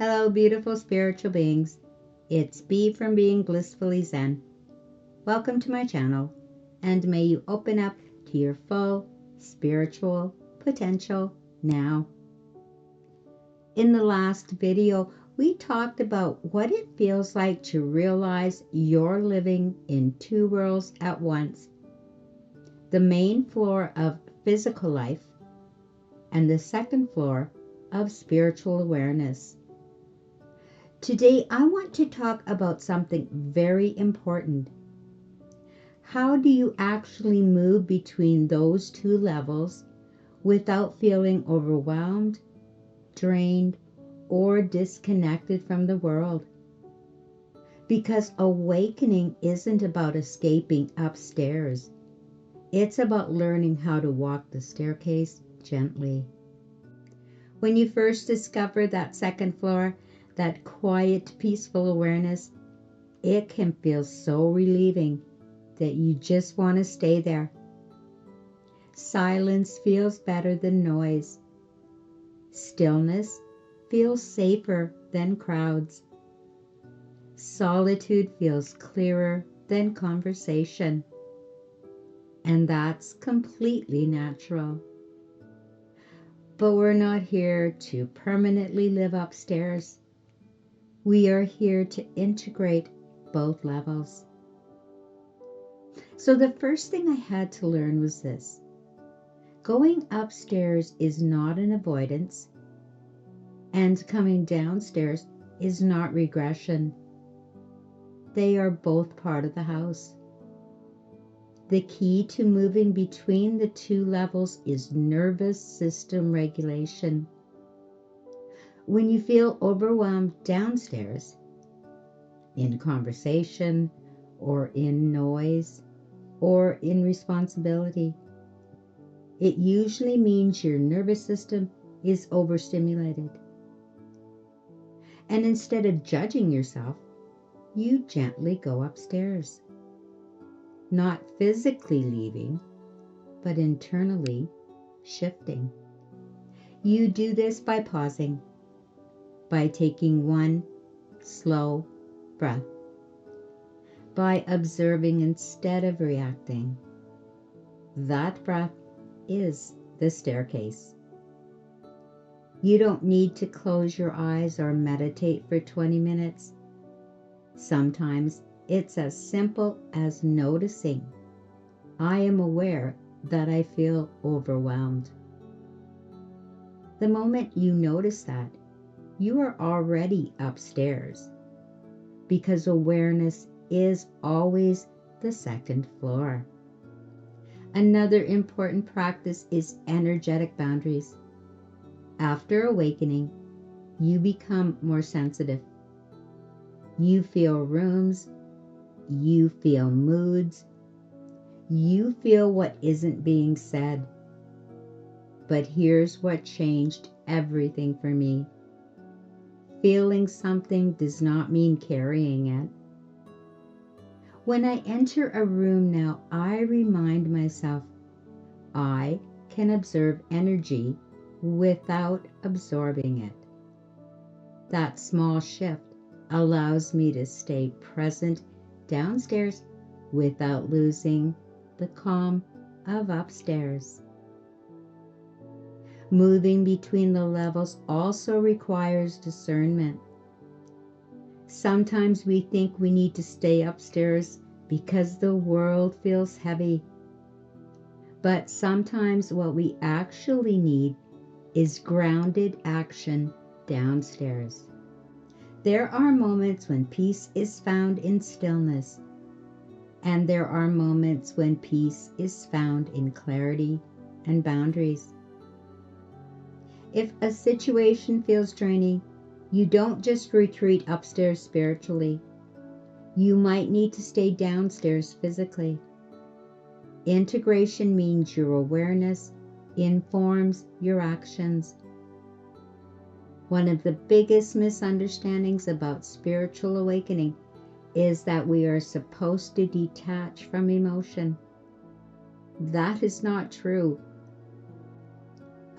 Hello, beautiful spiritual beings. It's B from Being Blissfully Zen. Welcome to my channel, and may you open up to your full spiritual potential now. In the last video, we talked about what it feels like to realize you're living in two worlds at once. The main floor of physical life and the second floor of spiritual awareness. Today, I want to talk about something very important. How do you actually move between those two levels without feeling overwhelmed, drained, or disconnected from the world? Because awakening isn't about escaping upstairs. It's about learning how to walk the staircase gently. When you first discover that second floor, that quiet, peaceful awareness, it can feel so relieving that you just want to stay there. Silence feels better than noise. Stillness feels safer than crowds. Solitude feels clearer than conversation. And that's completely natural. But we're not here to permanently live upstairs. We are here to integrate both levels. So the first thing I had to learn was this. Going upstairs is not an avoidance, and coming downstairs is not regression. They are both part of the house. The key to moving between the two levels is nervous system regulation. When you feel overwhelmed downstairs, in conversation, or in noise, or in responsibility, it usually means your nervous system is overstimulated. And instead of judging yourself, you gently go upstairs. Not physically leaving, but internally shifting. You do this by pausing, by taking one slow breath, by observing instead of reacting. That breath is the staircase. You don't need to close your eyes or meditate for 20 minutes. Sometimes it's as simple as noticing. I am aware that I feel overwhelmed. The moment you notice that, you are already upstairs, because awareness is always the second floor. Another important practice is energetic boundaries. After awakening, you become more sensitive. You feel rooms, you feel moods, you feel what isn't being said. But here's what changed everything for me. Feeling something does not mean carrying it. When I enter a room now, I remind myself I can observe energy without absorbing it. That small shift allows me to stay present downstairs without losing the calm of upstairs. Moving between the levels also requires discernment. Sometimes we think we need to stay upstairs because the world feels heavy. But sometimes what we actually need is grounded action downstairs. There are moments when peace is found in stillness, and there are moments when peace is found in clarity and boundaries. If a situation feels draining, you don't just retreat upstairs spiritually. You might need to stay downstairs physically. Integration means your awareness informs your actions. One of the biggest misunderstandings about spiritual awakening is that we are supposed to detach from emotion. That is not true.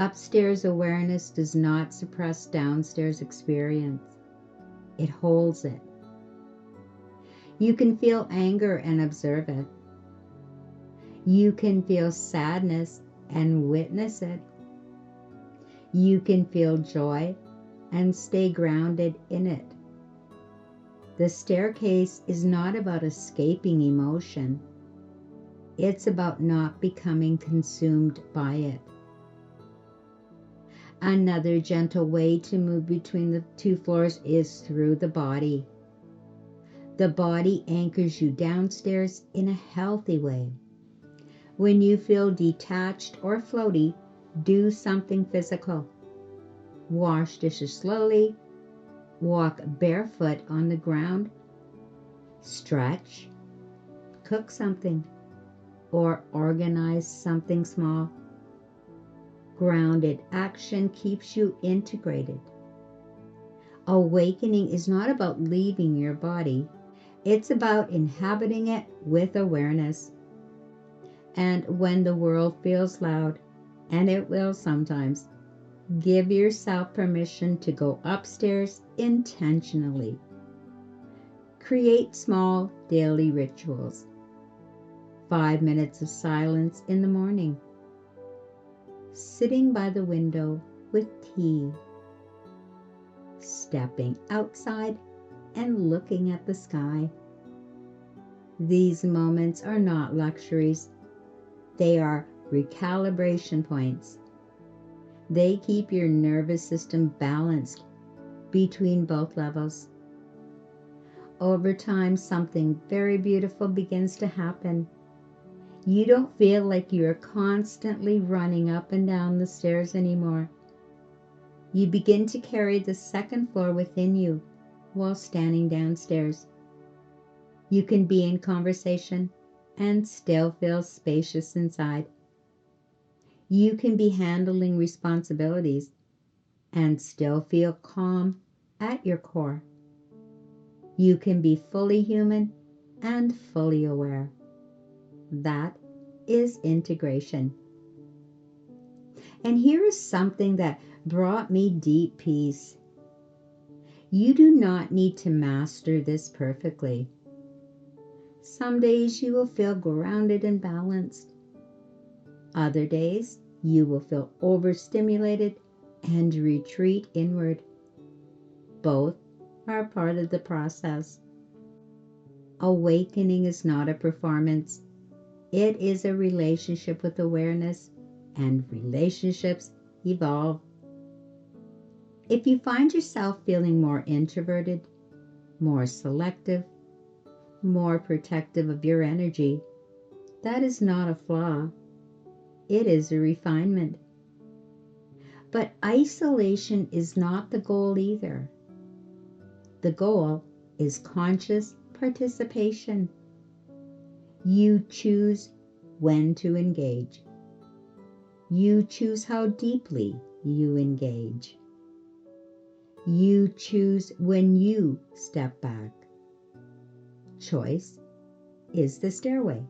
Upstairs awareness does not suppress downstairs experience. It holds it. You can feel anger and observe it. You can feel sadness and witness it. You can feel joy and stay grounded in it. The staircase is not about escaping emotion. It's about not becoming consumed by it. Another gentle way to move between the two floors is through the body. The body anchors you downstairs in a healthy way. When you feel detached or floaty, do something physical. Wash dishes slowly, walk barefoot on the ground, stretch, cook something, or organize something small. Grounded action keeps you integrated. Awakening is not about leaving your body. It's about inhabiting it with awareness. And when the world feels loud, and it will sometimes, give yourself permission to go upstairs intentionally. Create small daily rituals. 5 minutes of silence in the morning. Sitting by the window with tea. Stepping outside and looking at the sky. These moments are not luxuries. They are recalibration points. They keep your nervous system balanced between both levels. Over time, something very beautiful begins to happen. You don't feel like you're constantly running up and down the stairs anymore. You begin to carry the second floor within you while standing downstairs. You can be in conversation and still feel spacious inside. You can be handling responsibilities and still feel calm at your core. You can be fully human and fully aware. That is integration. And here is something that brought me deep peace. You do not need to master this perfectly. Some days you will feel grounded and balanced. Other days you will feel overstimulated and retreat inward. Both are part of the process. Awakening is not a performance. It is a relationship with awareness, and relationships evolve. If you find yourself feeling more introverted, more selective, more protective of your energy, that is not a flaw. It is a refinement. But isolation is not the goal either. The goal is conscious participation. You choose when to engage. You choose how deeply you engage. You choose when you step back. Choice is the stairway.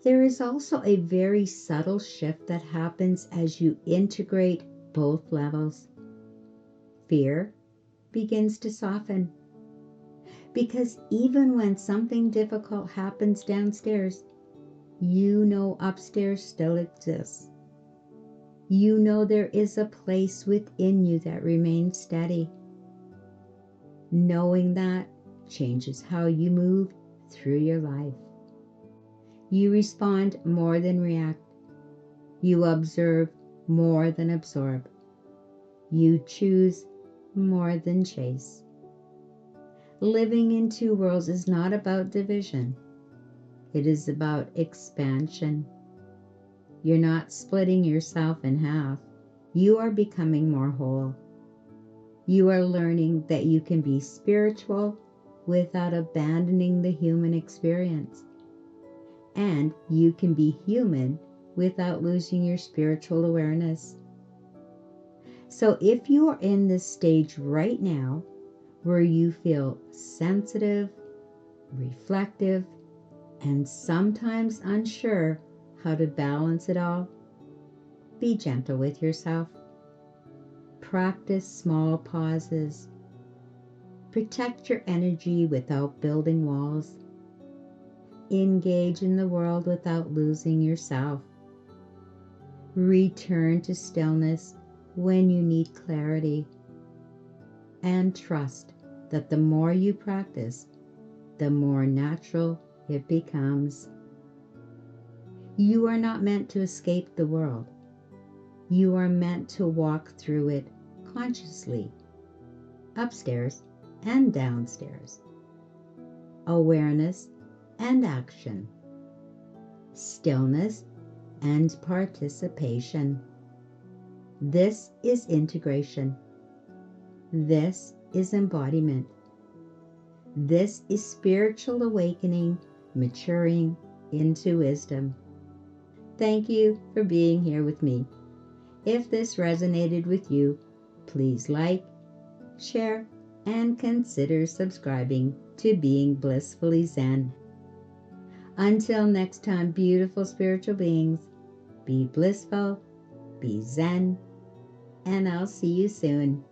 There is also a very subtle shift that happens as you integrate both levels. Fear begins to soften. Because even when something difficult happens downstairs, you know upstairs still exists. You know there is a place within you that remains steady. Knowing that changes how you move through your life. You respond more than react. You observe more than absorb. You choose more than chase. Living in two worlds is not about division. It is about expansion. You're not splitting yourself in half. You are becoming more whole. You are learning that you can be spiritual without abandoning the human experience. And you can be human without losing your spiritual awareness. So if you are in this stage right now where you feel sensitive, reflective, and sometimes unsure how to balance it all, Be gentle with yourself. Practice small pauses. Protect your energy without building walls. Engage in the world without losing yourself. Return to stillness when you need clarity. And trust that the more you practice, the more natural it becomes. You are not meant to escape the world. You are meant to walk through it consciously, upstairs and downstairs. Awareness and action. Stillness and participation. This is integration. This is embodiment. This is spiritual awakening, maturing into wisdom. Thank you for being here with me. If this resonated with you, please like, share, and consider subscribing to Being Blissfully Zen. Until next time, beautiful spiritual beings, be blissful, be Zen, and I'll see you soon.